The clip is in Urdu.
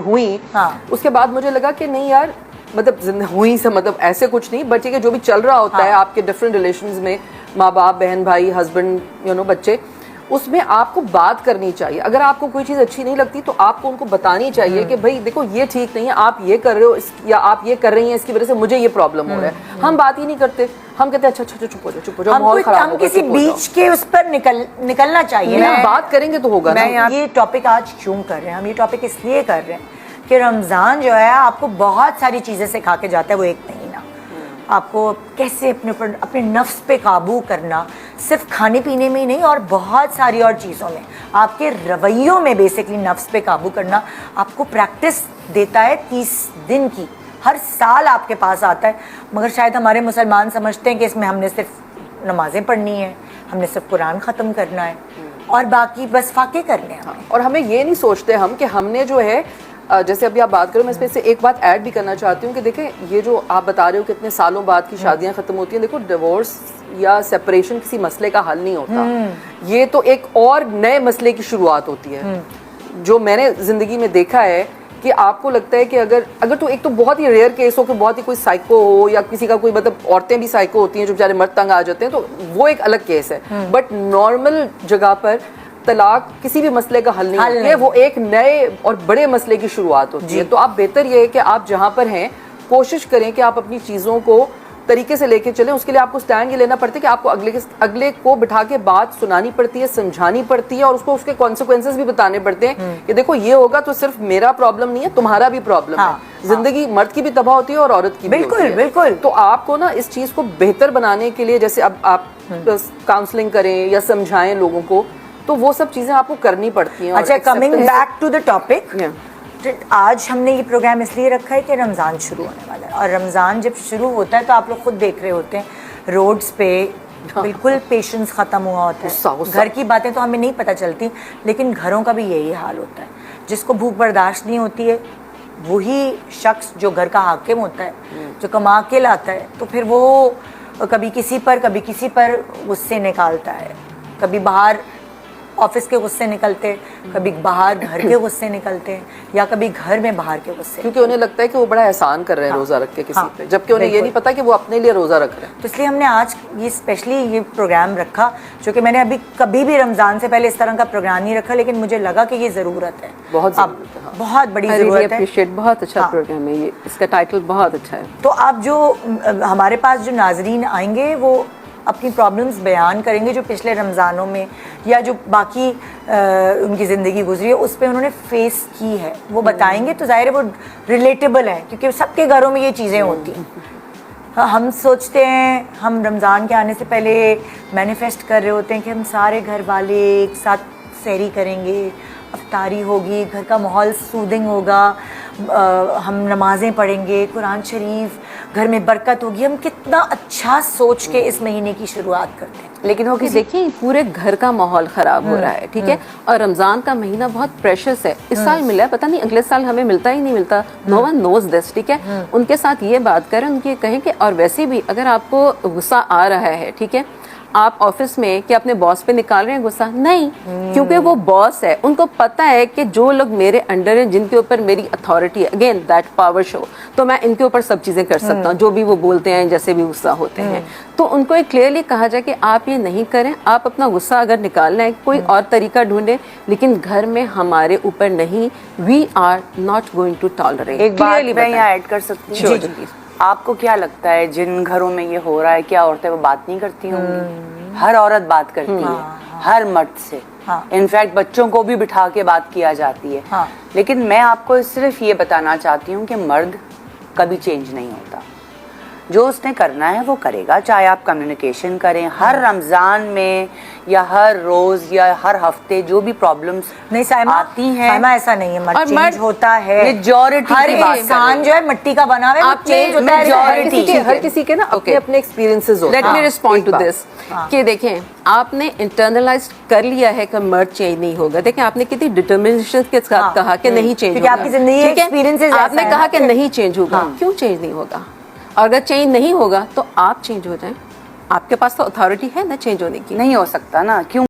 ہوئی اس کے بعد مجھے لگا کہ نہیں یار مطلب ہوئی سے مطلب ایسے کچھ نہیں بٹ یہ کہ جو بھی چل رہا ہوتا ہے آپ کے ڈفرینٹ ریلیشنز میں ماں باپ بہن بھائی ہسبینڈ بچے اس میں آپ کو بات کرنی چاہیے. اگر آپ کو کوئی چیز اچھی نہیں لگتی تو آپ کو ان کو بتانی چاہیے کہ بھائی دیکھو یہ ٹھیک نہیں ہے, آپ یہ کر رہے ہو یا آپ یہ کر رہی ہیں اس کی وجہ سے مجھے یہ پرابلم ہو رہا ہے. ہم بات ہی نہیں کرتے, ہم کہتے ہیں اچھا اچھا چپ ہو جاؤ ماحول خراب ہوگا. ہم کسی بیچ کے اس پر نکلنا چاہیے. بات کریں گے تو ہوگا. یہ ٹاپک آج کیوں کر رہے ہیں ہم, یہ ٹاپک اس لیے کر رہے ہیں کہ رمضان جو ہے آپ کو بہت ساری چیزیں سکھا کے جاتا ہے. وہ ایک مہینہ آپ کو کیسے اپنے نفس پہ قابو کرنا, صرف کھانے پینے میں ہی نہیں اور بہت ساری اور چیزوں میں, آپ کے رویوں میں بیسکلی نفس پہ قابو کرنا آپ کو پریکٹس دیتا ہے 30 دن کی. ہر سال آپ کے پاس آتا ہے, مگر شاید ہمارے مسلمان سمجھتے ہیں کہ اس میں ہم نے صرف نمازیں پڑھنی ہیں, ہم نے صرف قرآن ختم کرنا ہے اور باقی بس فاقے کرنے ہیں. اور ہمیں یہ نہیں سوچتے ہم کہ ہم نے جو ہے جیسے ابھی آپ بات کرو, میں اس میں سے ایک بات ایڈ بھی کرنا چاہتی ہوں کہ دیکھیں یہ جو آپ بتا رہے ہو کہ اتنے سالوں بعد کی شادیاں ختم ہوتی ہیں, دیکھو ڈیورس یا سیپریشن کسی مسئلے کا حل نہیں ہوتا, یہ تو ایک اور نئے مسئلے کی شروعات ہوتی ہے. جو میں نے زندگی میں دیکھا ہے کہ آپ کو لگتا ہے کہ اگر تو ایک تو بہت ہی ریئر کیس ہو کہ بہت ہی کوئی سائیکو ہو یا کسی کا کوئی مطلب عورتیں بھی سائیکو ہوتی ہیں جو بیچارے مرد تنگ آ جاتے ہیں, تو وہ ایک الگ کیس ہے. بٹ نارمل جگہ پر طلاق کسی بھی مسئلے کا حل نہیں ہے, وہ ایک نئے اور بڑے مسئلے کی شروعات ہوتی ہے. تو آپ بہتر یہ ہے کہ آپ جہاں پر ہیں کوشش کریں کہ آپ اپنی چیزوں کو طریقے سے لے کے چلیں. اس کے لیے آپ کو اسٹینڈ یہ لینا پڑتا ہے کہ آپ کو اگلے کو بٹھا کے بات سنانی پڑتی ہے, سمجھانی پڑتی ہے اور اس کو اس کے کانسیکوینسز بھی بتانے پڑتے ہیں کہ دیکھو یہ ہوگا تو صرف میرا پرابلم نہیں ہے, تمہارا بھی پرابلم ہے. زندگی مرد کی بھی تباہ ہوتی ہے اور عورت کی بھی. بالکل بالکل. تو آپ کو نا اس چیز کو بہتر بنانے کے لیے جیسے اب آپ کاؤنسلنگ کریں یا سمجھائیں لوگوں کو, تو وہ سب چیزیں آپ کو کرنی پڑتی ہیں. اچھا, coming back to the topic, آج ہم نے یہ پروگرام اس لیے رکھا ہے کہ رمضان شروع ہونے والا ہے, اور رمضان جب شروع ہوتا ہے تو آپ لوگ خود دیکھ رہے ہوتے ہیں روڈز پہ بالکل پیشنس ختم ہوا ہوتا ہے. گھر کی باتیں تو ہمیں نہیں پتہ چلتی, لیکن گھروں کا بھی یہی حال ہوتا ہے. جس کو بھوک برداشت نہیں ہوتی ہے وہی شخص جو گھر کا حاکم ہوتا ہے, جو کما کے لاتا ہے, تو پھر وہ کبھی کسی پر غصے نکالتا ہے. کبھی باہر آفس کے غصے نکلتے, کبھی باہر گھر کے غصے نکلتے, یا کبھی گھر میں باہر کے غصے, کیونکہ انہیں لگتا ہے کہ وہ بڑا احسان کر رہے ہیں روزہ رکھ کے کسی پہ, جبکہ انہیں یہ نہیں پتا کہ وہ اپنے لیے روزہ رکھ رہے ہیں. تو اس لیے ہم نے آج یہ اسپیشلی یہ پروگرام رکھا, جو کہ میں نے ابھی کبھی بھی رمضان سے پہلے اس طرح کا پروگرام نہیں رکھا, لیکن مجھے لگا کہ یہ ضرورت ہے, بہت بڑی ضرورت ہے. بہت اچھا پروگرام ہے یہ, اس کا ٹائٹل بہت اچھا ہے. تو اب جو ہمارے پاس جو ناظرین آئیں گے وہ اپنی پرابلمز بیان کریں گے جو پچھلے رمضانوں میں یا جو باقی ان کی زندگی گزری ہے اس پہ انہوں نے فیس کی ہے, وہ بتائیں گے. تو ظاہر ہے وہ ریلیٹیبل ہے کیونکہ سب کے گھروں میں یہ چیزیں ہوتی ہیں. ہم سوچتے ہیں, ہم رمضان کے آنے سے پہلے مینیفیسٹ کر رہے ہوتے ہیں کہ ہم سارے گھر والے ایک ساتھ سحری کریں گے, افطاری ہوگی, گھر کا ماحول سودنگ ہوگا, ہم نمازیں پڑھیں گے, قرآن شریف, گھر میں برکت ہوگی. ہم کتنا اچھا سوچ کے اس مہینے کی شروعات کرتے ہیں, لیکن وہ دیکھیں پورے گھر کا ماحول خراب ہو رہا ہے. ٹھیک ہے, اور رمضان کا مہینہ بہت پریشس ہے. اس سال ملا ہے, پتہ نہیں اگلے سال ہمیں ملتا ہی نہیں ملتا. نو ون نوز دس. ٹھیک ہے, ان کے ساتھ یہ بات کریں, ان کی کہیں کہ اور ویسے بھی اگر آپ کو غصہ آ رہا ہے, ٹھیک ہے, آپ آفس میں کہ اپنے باس پہ نکال رہے ہیں غصہ, نہیں, کیونکہ وہ باس ہے, ان کو پتا ہے کہ جو لوگ میرے انڈر ہیں, جن کے اوپر میری اتھارٹی ہے, اگین دیٹ پاور شو, تو میں ان کے اوپر سب چیزیں کر سکتا ہوں, جو بھی وہ بولتے ہیں, جیسے بھی غصہ ہوتے ہیں. تو ان کو کلیئرلی کہا جائے کہ آپ یہ نہیں کریں, آپ اپنا غصہ اگر نکالنا ہے کوئی اور طریقہ ڈھونڈیں, لیکن گھر میں ہمارے اوپر نہیں. We are not going to tolerate. ایک بات میں یہاں ایڈ کر سکتی ہوں, آپ کو کیا لگتا ہے جن گھروں میں یہ ہو رہا ہے, کیا عورتیں وہ بات نہیں کرتی ہوں گی؟ ہر عورت بات کرتی ہے, ہر مرد سے. انفیکٹ بچوں کو بھی بٹھا کے بات کیا جاتی ہے. لیکن میں آپ کو صرف یہ بتانا چاہتی ہوں کہ مرد کبھی چینج نہیں ہوتا. جو اس نے کرنا ہے وہ کرے گا, چاہے آپ کمیونیکیشن کریں ہر رمضان میں یا ہر روز یا ہر ہفتے, جو بھی پرابلمس نہیں آتی ہیں. ایسا نہیں ہے, مرد چینج ہوتا ہے. میجورٹی ہر انسان جو ہے مٹی کا بنا ہوا ہے, چینج ہوتا ہے. ہر کسی کے نا اپنے اپنے ایکسپیرینسز ہوتے ہیں. Let me respond to this کہ دیکھیں آپ نے انٹرنلائز کر لیا ہے کہ مرد چینج نہیں ہوگا. دیکھیں آپ نے کتنی ڈٹرمنیشن کے ساتھ کہا کہ نہیں چینج ہوگا, آپ کی زندگی ایکسپیرینسز, آپ نے کہا کہ نہیں چینج ہوگا. کیوں چینج نہیں ہوگا؟ اور اگر چینج نہیں ہوگا تو آپ چینج ہو جائیں, آپ کے پاس تو اتھارٹی ہے نا چینج ہونے کی. نہیں ہو سکتا نا, کیوں